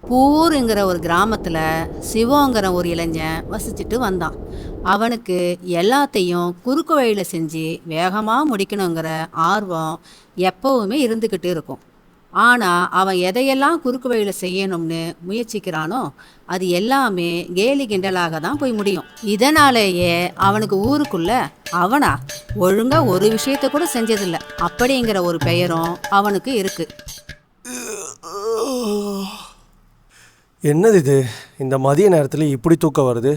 பூருங்கிற ஒரு கிராமத்தில் சிவங்கிற ஒரு இளைஞன் வசிச்சுட்டு வந்தான். அவனுக்கு எல்லாத்தையும் குறுக்கு வழியில் செஞ்சு வேகமாக முடிக்கணுங்கிற ஆர்வம் எப்பவுமே இருந்துக்கிட்டு இருக்கும். ஆனால் அவன் எதையெல்லாம் குறுக்கு வழியில் செய்யணும்னு முயற்சிக்கிறானோ அது எல்லாமே கேலி கிண்டலாக தான் போய் முடியும். இதனாலேயே அவனுக்கு ஊருக்குள்ள அவனா ஒழுங்காக ஒரு விஷயத்த கூட செஞ்சதில்லை அப்படிங்கிற ஒரு பெயரும் அவனுக்கு இருக்கு. என்னது இது? இந்த மதிய நேரத்தில் இப்படி தூக்கம் வருது.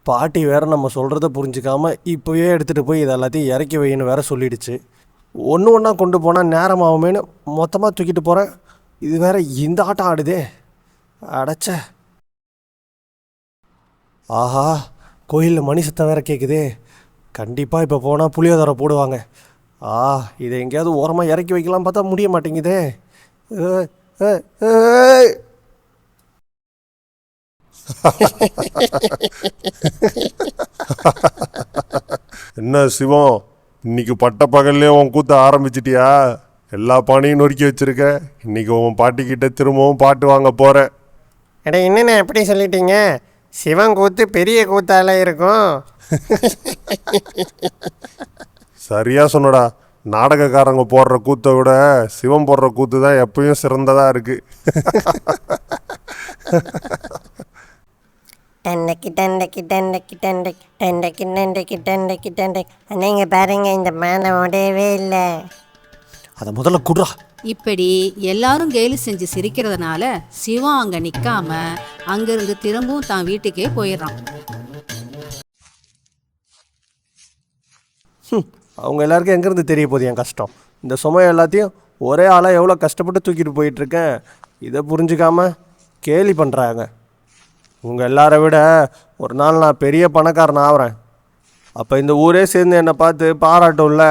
பாட்டி வேற நம்ம சொல்கிறத புரிஞ்சிக்காம இப்போவே எடுத்துகிட்டு போய் இது எல்லாத்தையும் இறக்கி வைன்னு வேற சொல்லிடுச்சு. ஒன்று ஒன்றா கொண்டு போனால் நேரம் ஆகுமேனு மொத்தமாக தூக்கிட்டு போகிறேன். இது வேற இந்த ஆட்டம் ஆடுதே. அடைச்ச ஆஹா, கோயிலில் மணி சத்தம் வேற கேட்குதே. கண்டிப்பாக இப்போ போனால் புளியோதரை போடுவாங்க. இதை எங்கேயாவது ஓரமாக இறக்கி வைக்கலாம் பார்த்தா முடிய மாட்டேங்குதே. என்ன சிவம், இன்னைக்கு பட்ட பகல்லே உன் கூத்த ஆரம்பிச்சிட்டியா? எல்லா பானையும் நொறுக்கி வச்சிருக்க. இன்னைக்கு உன் பாட்டிக்கிட்ட திரும்பவும் பாட்டு வாங்க போற. அடே, என்னண்ணே எப்படி சொல்லிட்டீங்க? சிவன் கூத்து பெரிய கூத்தால இருக்கும். சரியா சொன்னடா. நாடகக்காரங்க போடுற கூத்தை விட சிவம் போடுற கூத்து தான் எப்பயும் சிறந்ததா இருக்கு. டண்டக்கி டண்டக்கி டண்டக்கி டண்டக்கி டண்டக்கி டண்டக்கி டண்டக்கி டண்டக்கி. அண்ணேங்க பாருங்க, இந்த மேலே உடையவே இல்லை. அதை முதல்ல குடுறா. இப்படி எல்லாரும் கேலி செஞ்சு சிரிக்கிறதுனால சிவம் அங்கே நிற்காம அங்கிருந்து திரும்பவும் தான் வீட்டுக்கே போயிடுறான். அவங்க எல்லாருக்கும் எங்கேருந்து தெரிய போகுது என் கஷ்டம்? இந்த சுமையை எல்லாத்தையும் ஒரே ஆளாக எவ்வளோ கஷ்டப்பட்டு தூக்கிட்டு போயிட்டுருக்கேன். இதை புரிஞ்சுக்காம கேலி பண்ணுறாங்க. உங்கள் எல்லாரை விட ஒரு நாள் நான் பெரிய பணக்காரன் ஆகிறேன். அப்போ இந்த ஊரே சேர்ந்து என்னை பார்த்து பாராட்டும்ல,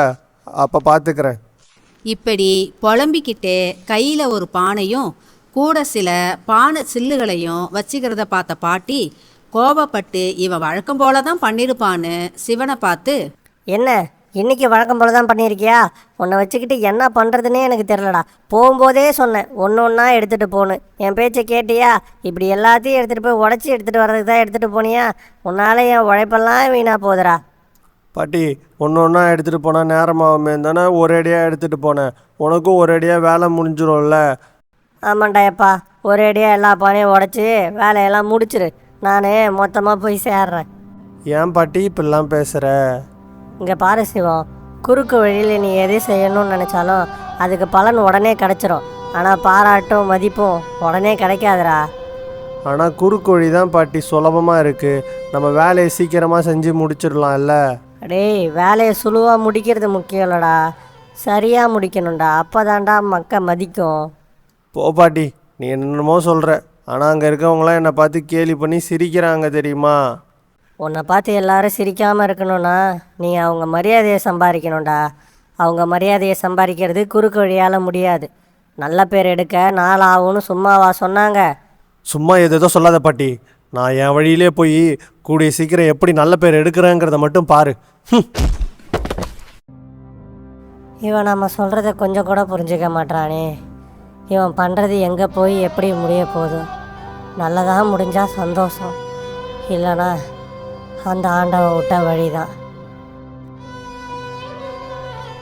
அப்போ பார்த்துக்கிறேன். இப்படி புலம்பிக்கிட்டே கையில் ஒரு பானையும் கூட சில பானை சில்லுகளையும் வச்சுக்கிறத பார்த்த பாட்டி கோபப்பட்டு இவன் வழக்கம் போல தான் பண்ணியிருப்பான்னு சிவனை பார்த்து, என்ன இன்னைக்கு வழக்கம் போல தான் பண்ணியிருக்கியா? உன்னை வச்சுக்கிட்டு என்ன பண்ணுறதுன்னே எனக்கு தெரிலடா. போகும்போதே சொன்னேன் ஒன்று ஒன்றா எடுத்துகிட்டு போகணும். என் பேச்சை கேட்டியா? இப்படி எல்லாத்தையும் எடுத்துகிட்டு போய் உடச்சி எடுத்துகிட்டு வர்றதுக்கு தான் எடுத்துகிட்டு போனியா? உன்னால் என் உழைப்பெல்லாம் வீணாக போகுதுடா. பாட்டி, ஒன்று ஒன்றா எடுத்துகிட்டு போனால் நேரமாகுமே தானே ஒரேடியாக எடுத்துகிட்டு போனேன். உனக்கும் ஒரேடியாக வேலை முடிஞ்சிடும்ல. ஆமாண்டா எப்பா, ஒரேடியாக எல்லா பானையும் உடச்சி வேலையெல்லாம் முடிச்சிரு. நான் மொத்தமாக போய் சேர்றேன். ஏன் பாட்டி இப்படிலாம் பேசுகிற? இங்கே பாரு சிவம், குறுக்கு வழியில் நீ எதை செய்யணும்னு நினச்சாலும் அதுக்கு பலன் உடனே கிடச்சிரும். ஆனால் பாராட்டும் மதிப்பும் உடனே கிடைக்காதுடா. ஆனால் குறுக்கு வழி தான் பாட்டி சுலபமாக இருக்குது. நம்ம வேலையை சீக்கிரமாக செஞ்சு முடிச்சிடலாம்ல. டேய், வேலையை சுழுவாக முடிக்கிறது முக்கியம் இல்லைடா, சரியாக முடிக்கணும்டா. அப்போ தான்டா மதிக்கும். போ பாட்டி, நீ என்னமோ சொல்கிற. ஆனால் அங்கே இருக்கவங்களாம் என்னை பார்த்து கேலி பண்ணி சிரிக்கிறாங்க தெரியுமா? உன்னை பார்த்து எல்லாரும் சிரிக்காமல் இருக்கணும்னா நீ அவங்க மரியாதையை சம்பாதிக்கணும்டா. அவங்க மரியாதையை சம்பாதிக்கிறது குறுக்கு வழியால் முடியாது. நல்ல பேர் எடுக்க நாள் ஆகும்னு சும்மாவா சொன்னாங்க? சும்மா எதோ சொல்லாத பாட்டி. நான் என் வழியிலே போய் கூடிய சீக்கிரம் எப்படி நல்ல பேர் எடுக்கிறேங்கிறத மட்டும் பாரு. இவன் நம்ம சொல்கிறத கொஞ்சம் கூட புரிஞ்சிக்க மாட்டானே. இவன் பண்ணுறது எங்கே போய் எப்படி முடிய போதும்? நல்லதாக முடிஞ்சால் சந்தோஷம், இல்லைனா அந்த ஆண்டவன் விட்ட வழிதான்.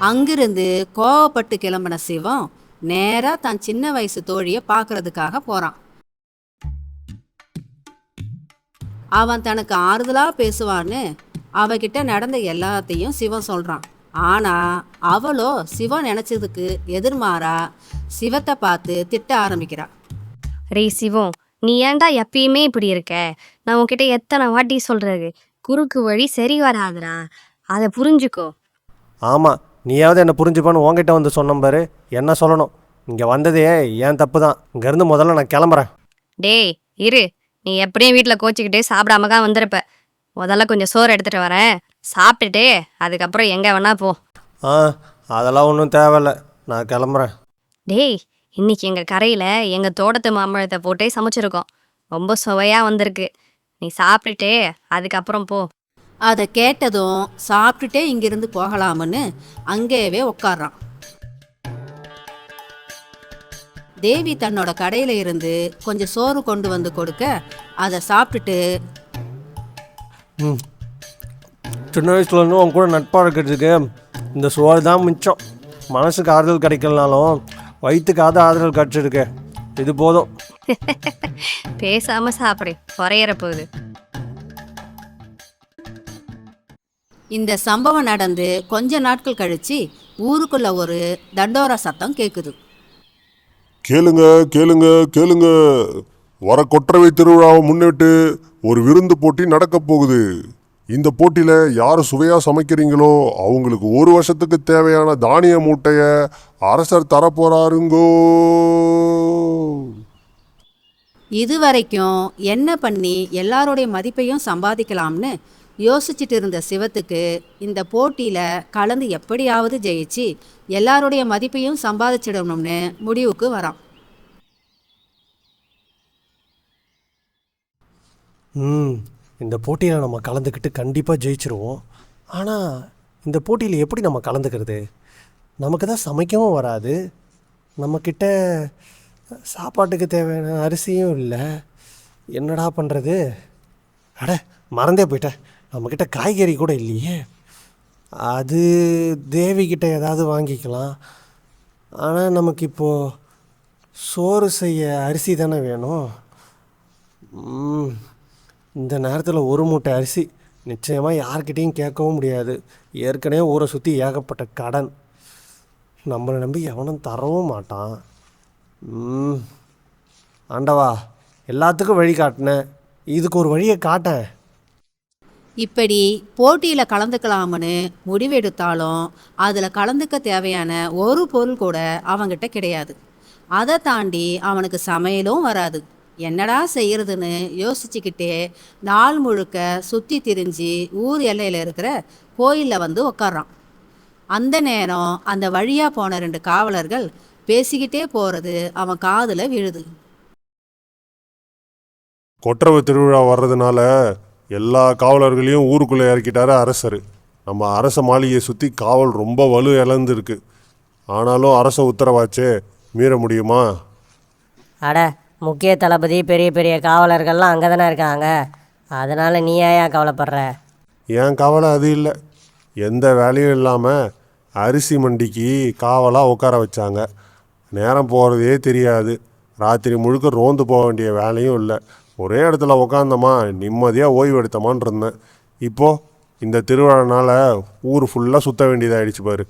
அங்கிருந்து கோவப்பட்டு கிளம்பின சிவம் நேராக தான் சின்ன வயசு தோழியை பார்க்கறதுக்காக போகிறான். அவன் தனக்கு ஆறுதலாக பேசுவான்னு அவகிட்ட நடந்த எல்லாத்தையும் சிவன் சொல்கிறான். ஆனால் அவளோ சிவன் நினச்சதுக்கு எதிர்மாறா சிவத்தை பார்த்து திட்ட ஆரம்பிக்கிறா. ரே சிவம், நீ ஏன்டா எப்பயுமே இப்படி இருக்க? நான் உன்கிட்ட எத்தனை வாட்டி சொல்கிறது, குறுக்கு வழி சரி வராதுடா, அதை புரிஞ்சுக்கோ. ஆமாம், நீயாவது என்னை புரிஞ்சுப்பான்னு உங்ககிட்ட வந்து சொன்ன பாரு. என்ன சொல்லணும்? இங்கே வந்ததே ஏன் தப்பு தான். இங்கேருந்து முதல்ல நான் கிளம்புறேன். டேய் இரு, நீ எப்படியும் வீட்டில் கோச்சிக்கிட்டே சாப்பிடாம தான் வந்திருப்ப. முதல்ல கொஞ்சம் சோறு எடுத்துகிட்டு வரேன், சாப்பிட்டுட்டு அதுக்கப்புறம் எங்கே வேணா போ. அதெல்லாம் ஒன்றும் தேவையில்ல, நான் கிளம்புறேன். டேய், இன்னைக்கு எங்கள் கரையில் எங்கள் தோட்டத்து மாம்பழத்தை போட்டே சமைச்சிருக்கோம். ரொம்ப சுவையாக வந்திருக்கு. நீ சாப்பிட்டுட்டு அதுக்கப்புறம் போ. அதை கேட்டதும் சாப்பிட்டுட்டே இங்கிருந்து போகலாம்னு அங்கேயே உட்கார்றான். தேவி தன்னோட கடையில இருந்து கொஞ்சம் சோறு கொண்டு வந்து கொடுக்க அதை சாப்பிட்டுட்டு, சின்ன வயசுலேருந்து உன் கூட நட்பாக இருக்கிறதுக்கு இந்த சோறு தான் மிச்சம். மனசுக்கு ஆறுதல் கிடைக்கலனாலும் வயிற்றுக்காவது ஆறுதல் கிடச்சிருக்கு. இது போதும். பேசாம சாப்பிடு, குறையிற போகுது. இந்த சம்பவம் நடந்து கொஞ்ச நாட்கள் கழிச்சு ஊருக்குள்ள ஒரு தண்டோரா சத்தம் கேக்குது. கேளுங்க கேளுங்க கேளுங்க, வர கொற்றவை திருவிழாவை முன்னிட்டு ஒரு விருந்து போட்டி நடக்க போகுது. இந்த போட்டியில யார் சுவையா சமைக்கிறீங்களோ அவங்களுக்கு ஒரு வருஷத்துக்கு தேவையான தானிய மூட்டைய அரசர் தரப்போறாருங்கோ. இதுவரைக்கும் என்ன பண்ணி எல்லாருடைய மதிப்பையும் சம்பாதிக்கலாம்னு யோசிச்சுட்டு இருந்த சிவத்துக்கு இந்த போட்டியில கலந்து எப்படியாவது ஜெயிச்சு எல்லாருடைய மதிப்பையும் சம்பாதிச்சிடணும்னு முடிவுக்கு வரான். இந்த போட்டியில் நம்ம கலந்துக்கிட்டு கண்டிப்பாக ஜெயிச்சிருவோம். ஆனால் இந்த போட்டியில் எப்படி நம்ம கலந்துக்கிறது? நமக்கு தான் சமைக்கவும் வராது, நம்மக்கிட்ட சாப்பாட்டுக்கு தேவையான அரிசியும் இல்லை. என்னடா பண்ணுறது? அட, மறந்தே போயிட்டேன், நம்மக்கிட்ட காய்கறி கூட இல்லையே. அது தேவிக்கிட்ட ஏதாவது வாங்கிக்கலாம். ஆனால் நமக்கு இப்போது சோறு செய்ய அரிசி தானே வேணும். இந்த நேரத்தில் ஒரு மூட்டை அரிசி நிச்சயமாக யார்கிட்டையும் கேட்கவும் முடியாது. ஏற்கனவே ஊரை சுற்றி ஏகப்பட்ட கடன், நம்மளை நம்பி எவனும் தரவும் மாட்டான். ஆண்டவா, எல்லாத்துக்கும் வழி காட்டினேன், இதுக்கு ஒரு வழியை காட்டேன். இப்படி போட்டியில் கலந்துக்கலாம்னு முடிவெடுத்தாலும் அதில் கலந்துக்க தேவையான ஒரு பொருள் கூட அவங்கிட்ட கிடையாது. அதை தாண்டி அவனுக்கு சமையலும் வராது. என்னடா செய்யறதுன்னு யோசிச்சுக்கிட்டே நாள் முழுக்க சுற்றி திரிஞ்சு ஊர் எல்லையில் இருக்கிற கோயிலில் வந்து உக்காடுறான். அந்த நேரம் அந்த வழியாக போன 2 காவலர்கள் பேசிக்கிட்டே போகிறது அவன் காதில் விழுது. கொற்றவை திருவிழா வர்றதுனால எல்லா காவலர்களையும் ஊருக்குள்ளே இறக்கிட்டாரு அரசர். நம்ம அரச மாளிகையை சுற்றி காவல் ரொம்ப வலு இழந்துருக்கு. ஆனாலும் அரச உத்தரவாச்சே, மீற முடியுமா? அட, முக்கிய தளபதி பெரிய பெரிய காவலர்கள்லாம் அங்கே தானே இருக்காங்க, அதனால் நீ ஏன் கவலைப்படுற? ஏன் கவலை அது இல்லை. எந்த வேலையும் இல்லாமல் அரிசி மண்டிக்கு காவலாக உட்கார வச்சாங்க. நேரம் போகிறதே தெரியாது. ராத்திரி முழுக்க ரோந்து போக வேண்டிய வேலையும் இல்லை. ஒரே இடத்துல உக்காந்தோமா, நிம்மதியாக ஓய்வு எடுத்தோமான்னு இருந்தேன். இப்போது இந்த திருவிழானால ஊர் ஃபுல்லாக சுற்ற வேண்டியதாகிடுச்சு பாரு.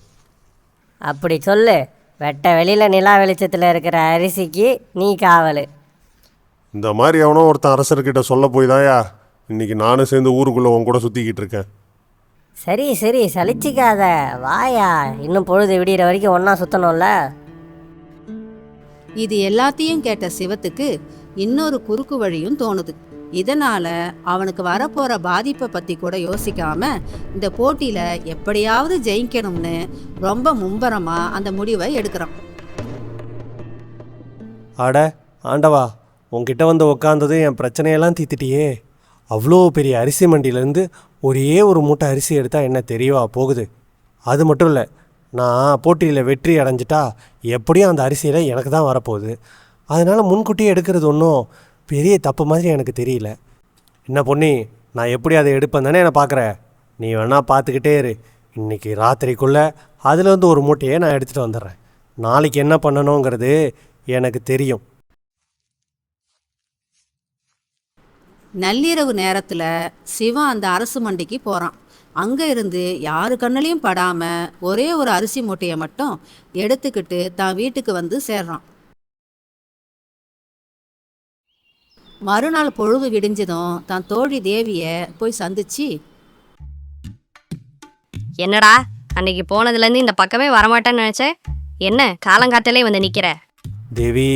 அப்படி சொல்லு. வெட்ட வெளியில் நிலா வெளிச்சத்தில் இருக்கிற அரிசிக்கு நீ காவல். இந்த மாதிரி எவனோ ஒருத்தன் அரசர்கிட்ட சொல்ல போய் தாயா இன்னைக்கு நானும் சேர்ந்து ஊருக்குள்ளே உன் கூட சுற்றிக்கிட்டு இருக்கேன். சரி சரி, சலிச்சிக்காத, வாயா, இன்னும் பொழுது விடிகிற வரைக்கும் ஒன்றா சுற்றணும்ல. இது எல்லாத்தையும் கேட்ட சிவத்துக்கு இன்னொரு குறுக்கு வழியும் தோணுது. இதனால அவனுக்கு வரப்போற பாதிப்பை பத்தி கூட யோசிக்காம இந்த போட்டியில எப்படியாவது ஜெயிக்கணும்னு ரொம்ப மும்பரமா அந்த முடிவை எடுக்கிறான். அட ஆண்டவா, உன்கிட்ட வந்து உக்காந்தது என் பிரச்சனையெல்லாம் தீத்துட்டியே. அவ்வளோ பெரிய அரிசி மண்டியிலேருந்து ஒரே ஒரு மூட்டை அரிசி எடுத்தால் என்ன தெரியவா போகுது? அது மட்டும் இல்லை, நான் போட்டியில் வெற்றி அடைஞ்சிட்டா எப்படியும் அந்த அரிசியில் எனக்கு தான் வரப்போகுது. அதனால் முன்கூட்டியே எடுக்கிறது ஒன்றும் பெரிய தப்பு மாதிரி எனக்கு தெரியல. என்ன பொண்ணி, நான் எப்படி அதை எடுப்பேன் தானே என்னை பார்க்குற? நீ வேணா பார்த்துக்கிட்டே இரு. இன்றைக்கி ராத்திரிக்குள்ளே அதுலேருந்து ஒரு மூட்டையை நான் எடுத்துகிட்டு வந்துடுறேன். நாளைக்கு என்ன பண்ணணுங்கிறது எனக்கு தெரியும். நள்ளிரவு நேரத்துல சிவன் அந்த அரசு மண்டிக்கு போறான். அங்க இருந்து யாரு கண்ணிலையும் படாம ஒரே ஒரு அரிசி மூட்டையை மட்டும் எடுத்துக்கிட்டு தான் வீட்டுக்கு வந்து சேர்றான். மறுநாள் பொழுது விடிஞ்சதும் தான் தோழி தேவிய போய் சந்திச்சு, என்னடா அன்னைக்கு போனதுலேருந்து இந்த பக்கமே வரமாட்டேன்னு நினச்சேன், என்ன காலங்காத்தாலே வந்து நிற்கிற? தேவி,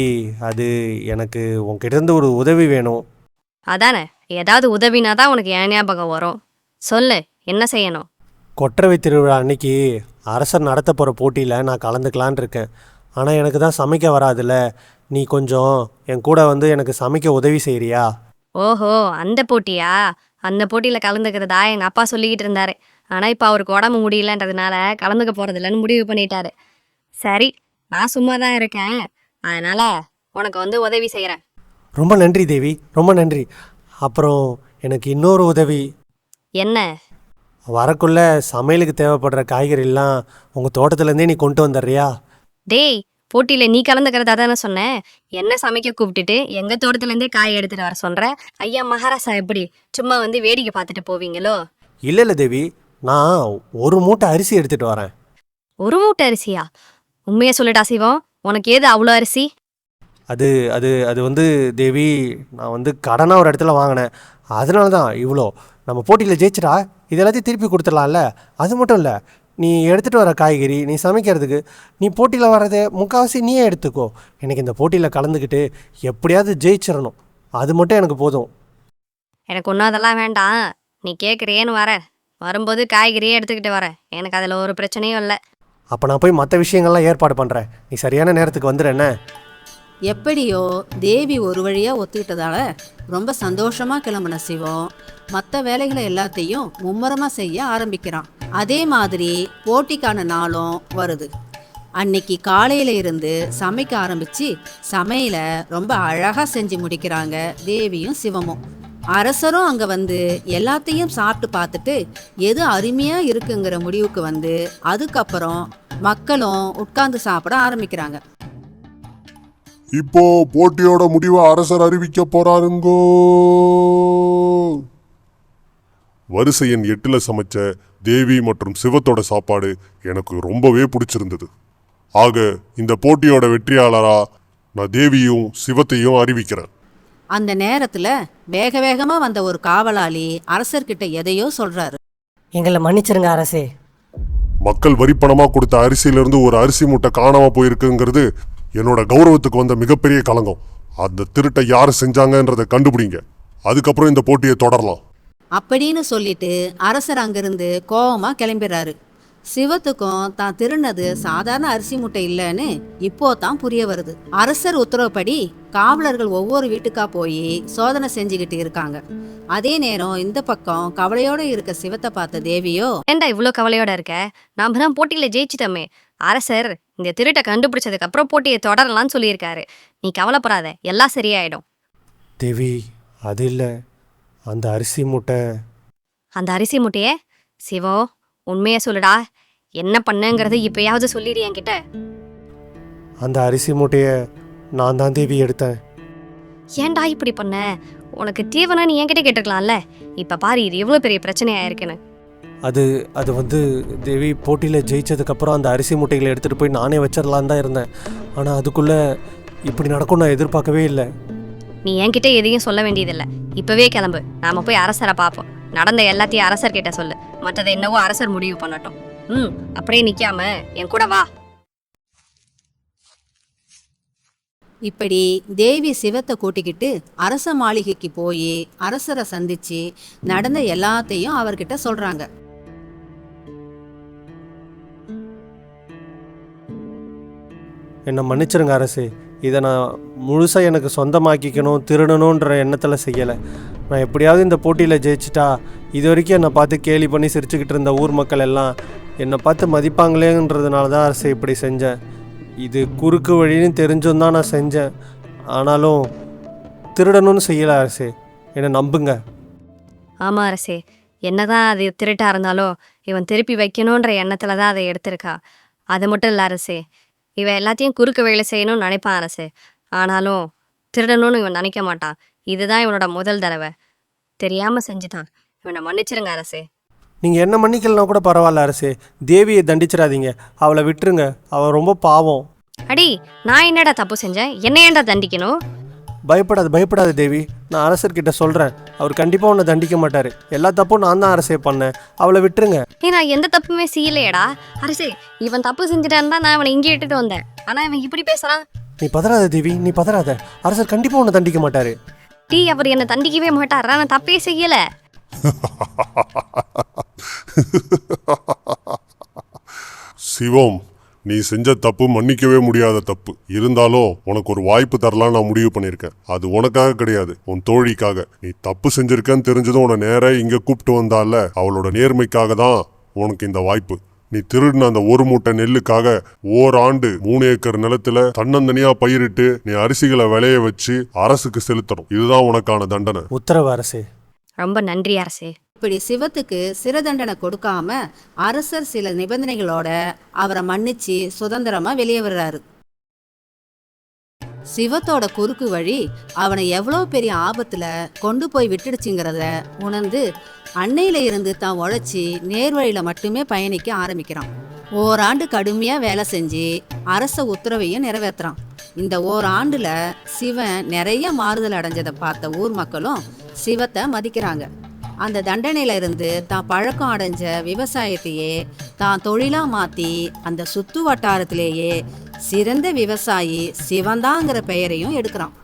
அது எனக்கு உன்கிட்டேருந்து ஒரு உதவி வேணும். அதானே, ஏதாவது உதவினா தான் உனக்கு என் ஞாபகம் வரும். சொல்லு, என்ன செய்யணும்? கொற்றவை திருவிழா அன்னைக்கு அரசர் நடத்த போகிற போட்டியில் நான் கலந்துக்கலான் இருக்கேன். ஆனால் எனக்கு தான் சமைக்க வராதுல்ல. நீ கொஞ்சம் என் கூட வந்து எனக்கு சமைக்க உதவி செய்கிறியா? ஓஹோ, அந்த போட்டியா? அந்த போட்டியில் கலந்துக்கிறதா எங்கள் அப்பா சொல்லிக்கிட்டு இருந்தாரு. ஆனால் இப்போ அவருக்கு உடம்பு முடியலன்றதுனால கலந்துக்க போகிறதில்லன்னு முடிவு பண்ணிட்டாரு. சரி, நான் சும்மா தான் இருக்கேன். அதனால உனக்கு வந்து உதவி செய்கிறேன். ரொம்ப நன்றி தேவி, ரொம்ப நன்றி. அப்புறம் எனக்கு இன்னொரு உதவி. என்ன? வரக்குள்ள சமையலுக்கு தேவைப்படுற காய்கறிலாம் உங்கள் தோட்டத்துலேருந்தே நீ கொண்டு வந்துடுறியா? டேய், போட்டியில் நீ கலந்துக்கிறதா தானே சொன்னேன். என்ன சமைக்க கூப்பிட்டுட்டு எங்கள் தோட்டத்துலேருந்தே காய் எடுத்துகிட்டு வர சொல்கிற? ஐயா மகாராசா எப்படி சும்மா வந்து வேடிக்கை பார்த்துட்டு போவீங்களோ? இல்லை இல்லை தேவி, நான் ஒரு மூட்டை அரிசி எடுத்துகிட்டு வரேன். ஒரு மூட்டை அரிசியா? உண்மையை சொல்லிட்டா சிவம், உனக்கு ஏது அவ்வளோ அரிசி? அது அது அது வந்து தேவி, நான் வந்து கடனாக ஒரு இடத்துல வாங்கினேன். அதனால தான் இவ்வளோ. நம்ம போட்டியில் ஜெயிச்சிட்டா இது எல்லாத்தையும் திருப்பி கொடுத்துடலாம்ல. அது மட்டும் இல்லை, நீ எடுத்துகிட்டு வர காய்கறி நீ சமைக்கிறதுக்கு நீ போட்டியில் வர்றதை முக்கால்வாசி நீயே எடுத்துக்கோ. எனக்கு இந்த போட்டியில் கலந்துக்கிட்டு எப்படியாவது ஜெயிச்சிடணும், அது மட்டும் எனக்கு போதும். எனக்கு ஒன்றும் அதெல்லாம் வேண்டாம். நீ கேட்குறியேன்னு வரேன். வரும்போது காய்கறியே எடுத்துக்கிட்டு வரேன். எனக்கு அதில் ஒரு பிரச்சனையும் இல்லை. அப்போ நான் போய் மற்ற விஷயங்கள்லாம் ஏற்பாடு பண்ணுறேன். நீ சரியான நேரத்துக்கு வந்துடு என்ன? எப்படியோ தேவி ஒரு வழியாக ஒத்துக்கிட்டதால ரொம்ப சந்தோஷமாக கிளம்புன சிவம் மற்ற வேலைகளை எல்லாத்தையும் மும்முரமாக செய்ய ஆரம்பிக்கிறான். அதே மாதிரி போட்டிக்கான நாளும் வருது. அன்னைக்கு காலையில இருந்து சமைக்க ஆரம்பிச்சு சமையலை ரொம்ப அழகாக செஞ்சு முடிக்கிறாங்க தேவியும் சிவமும். அரசரும் அங்கே வந்து எல்லாத்தையும் சாப்பிட்டு பார்த்துட்டு எது அருமையாக இருக்குங்கிற முடிவுக்கு வந்து அதுக்கப்புறம் மக்களும் உட்கார்ந்து சாப்பிட ஆரம்பிக்கிறாங்க. இப்போ போட்டியோட முடிவை அரசர் அறிவிக்க போறாருங்கோ. வரிசை எண் 8ல் சமைச்ச தேவி மற்றும் சிவத்தோட சாப்பாடு எனக்கு ரொம்பவே பிடிச்சிருந்தது. ஆக இந்த போட்டியோட வெற்றியாளரா நான் தேவியும் சிவத்தையும் அறிவிக்கிறேன். அந்த நேரத்துல வேக வேகமா வந்த ஒரு காவலாளி அரசர்கிட்ட எதையோ சொல்றாரு. எங்களை மன்னிச்சிருங்க அரசே. மக்கள் வரிப்பணமா கொடுத்த அரிசியிலிருந்து ஒரு அரிசி மூட்டை காணாம போயிருக்குங்கிறது என்னோட கௌரவத்துக்கு வந்த மிகப்பெரிய களங்கம். அந்த திருட்டை யாரு செஞ்சாங்கன்றதை கண்டுபிடிங்க, அதுக்கப்புறம் இந்த போட்டியை தொடரலாம் அப்படின்னு சொல்லிட்டு அரசர் அங்கிருந்து கோவமா கிளம்பிடுறாரு. சிவத்துக்கும் தான் திருநது சாதாரண அரிசி மூட்டை இல்லைன்னு இப்போ தான் புரிய வருது. அரசர் உத்தரவுப்படி காவலர்கள் ஒவ்வொரு வீட்டுக்கா போய் சோதனை செஞ்சுக்கிட்டு இருக்காங்க. அதே நேரம் இந்த பக்கம் கவலையோட இருக்க சிவத்தை பார்த்த தேவியோ, ஏண்டா இவ்வளோ கவலையோட இருக்க? நாம தான் போட்டியில் ஜெயிச்சிட்டோமே. அரசர் இந்த திருட்டை கண்டுபிடிச்சதுக்கு அப்புறம் போட்டியை தொடரலாம்னு சொல்லியிருக்காரு. நீ கவலைப்படாத, எல்லாம் சரியாயிடும். தேவி, அது இல்லை, அந்த அரிசி மூட்டை. அந்த அரிசி மூட்டையே சிவம், உண்மையை சொல்லுடா. என்ன பண்ணுங்கிறது இப்பயாவது சொல்லிடு என்கிட்ட. அந்த அரிசி மூட்டையை நான் தான் தேவி எடுத்தேன். ஏன்டா இப்படி பண்ண? உனக்கு தீவனா நீ என்கிட்ட கேட்டுக்கலாம்ல. இப்ப பாரு இது எவ்வளவு பெரிய பிரச்சனையா இருக்குன்னு. அது வந்து தேவி, போட்டியில் ஜெயிச்சதுக்கப்புறம் அந்த அரிசி மூட்டைகளை எடுத்துகிட்டு போய் நானே வச்சிடலான்னு தான் இருந்தேன். ஆனால் அதுக்குள்ளே இப்படி நடக்கும் நான் எதிர்பார்க்கவே இல்லை. நீ என்கிட்ட எதையும் சொல்ல வேண்டியதில்லை. இப்பவே கிளம்பு, நாம போய் அரசரை பார்ப்போம். நடந்த எல்லாத்தையும் அரசர்கிட்ட சொல்லு. மற்றதை என்னவோ அரசர் முடிவு பண்ணட்டும். அப்படியே நிக்காம என் கூட வா. இப்படி தேவி சிவத்தை கூட்டிக்கிட்டு அரச மாளிகைக்கு போய் அரசரை சந்திச்சு நடந்த எல்லாத்தையும் அவர்கிட்ட சொல்றாங்க. என்னை மன்னிச்சிருங்க அரசே, இதை நான் முழுசாக எனக்கு சொந்தமாக்கிக்கணும் திருடணுன்ற எண்ணத்தில் செய்யலை. நான் எப்படியாவது இந்த போட்டியில் ஜெயிச்சிட்டா இது வரைக்கும் என்னை பார்த்து கேலி பண்ணி சிரிச்சுக்கிட்டு இருந்த ஊர் மக்கள் எல்லாம் என்னை பார்த்து மதிப்பாங்களேன்றதுனால தான் அரசே இப்படி செஞ்சேன். இது குறுக்கு வழின்னு தெரிஞ்சும் தான் நான் செஞ்சேன். ஆனாலும் திருடணும்னு செய்யலை அரசே, என்னை நம்புங்க. ஆமா அரசே, என்னதான் அது திருட்டா இருந்தாலும் இவன் திருப்பி வைக்கணுன்ற எண்ணத்துல தான் அதை எடுத்திருக்கா. அது மட்டும் இல்லை அரசே, இவன் எல்லாத்தையும் குறுக்கு வேலை செய்யணும்னு நினைப்பான் அரசே. ஆனாலும் திருடணும்னு இவன் நினைக்க மாட்டான். இதுதான் இவனோட முதல் தடவை. தெரியாம செஞ்சுட்டான். இவனை மன்னிச்சிருங்க அரசே. நீங்கள் என்ன மன்னிக்கலனா கூட பரவாயில்ல அரசே, தேவியை தண்டிச்சிடாதீங்க, அவளை விட்டுருங்க. அவள் ரொம்ப பாவம். அடி, நான் என்னடா தப்பு செஞ்சேன்? என்ன ஏன்டா தண்டிக்கணும்? பயப்படாது தேவி, நான் அரசர்கிட்ட சொல்கிறேன். அவர் கண்டிப்பாக உன்னை தண்டிக்க மாட்டார். எல்லா தப்பும் நான் தான் அரசே பண்ணேன், அவளை விட்டுருங்க. நான் எந்த தப்புமே செய்யலையேடா அரசே. இவன் தப்பு செஞ்சுட்டான்னு தான் நான் அவனை இங்கே இட்டுட்டு வந்தேன். ஆனா இவன் இப்படி பேசுறான். நீ பதறாத தேவி, நீ பதறாத. அரசர் கண்டிப்பாக உன்னை தண்டிக்க மாட்டார். அவர் என்னை தண்டிக்கவே மாட்டாரா? நான் தப்பே செய்யல. சிவம், நீ செஞ்ச தப்பு மன்னிக்கவே முடியாத தப்பு. இருந்தாலும் உனக்கு ஒரு வாய்ப்பு தரலாம் நான் முடிவு பண்ணியிருக்கேன். அது உனக்காக கிடையாது, உன் தோழிக்காக. நீ தப்பு செஞ்சிருக்கன்னு தெரிஞ்சதும் உன்னை நேராக இங்கே கூப்பிட்டு வந்தால, அவளோட நேர்மைக்காக தான் உனக்கு இந்த வாய்ப்பு. நீ திருடின அந்த ஒரு மூட்டை நெல்லுக்காக ஓராண்டு 3 ஏக்கர் நிலத்துல தன்னந்தனியா பயிரிட்டு நீ அரிசிகளை விளைய வச்சு அரசுக்கு செலுத்தணும். இதுதான் உனக்கான தண்டனை. உத்தரவு அரசே. ரொம்ப நன்றி அரசே. இப்படி சிவத்துக்கு சிறை தண்டனை கொடுக்காம அரசர் சில நிபந்தனைகளோட அவரை மன்னிச்சு சுதந்திரமா வெளியே வர்றாரு. சிவத்தோட குறுக்கு வழி அவனை எவ்வளோ பெரிய ஆபத்துல கொண்டு போய் விட்டுடுச்சுங்கிறத உணர்ந்து அன்னையில இருந்து தான் உழைச்சி நேர்வழியில மட்டுமே பயணிக்க ஆரம்பிக்கிறான். ஓராண்டு கடுமையா வேலை செஞ்சு அரச உத்தரவையும் நிறைவேற்றுறான். இந்த ஓராண்டுல சிவன் நிறைய மாறுதல் அடைஞ்சதை பார்த்த ஊர் மக்களும் சிவத்தை மதிக்கிறாங்க. அந்த தண்டனையில இருந்து தான் பழக்கம் அடைஞ்ச விவசாயத்தையே தான் தொழிலா மாத்தி அந்த சுத்து வட்டாரத்திலேயே சிறந்த விவசாயி சிவந்தாங்கிற பெயரையும் எடுக்கிறான்.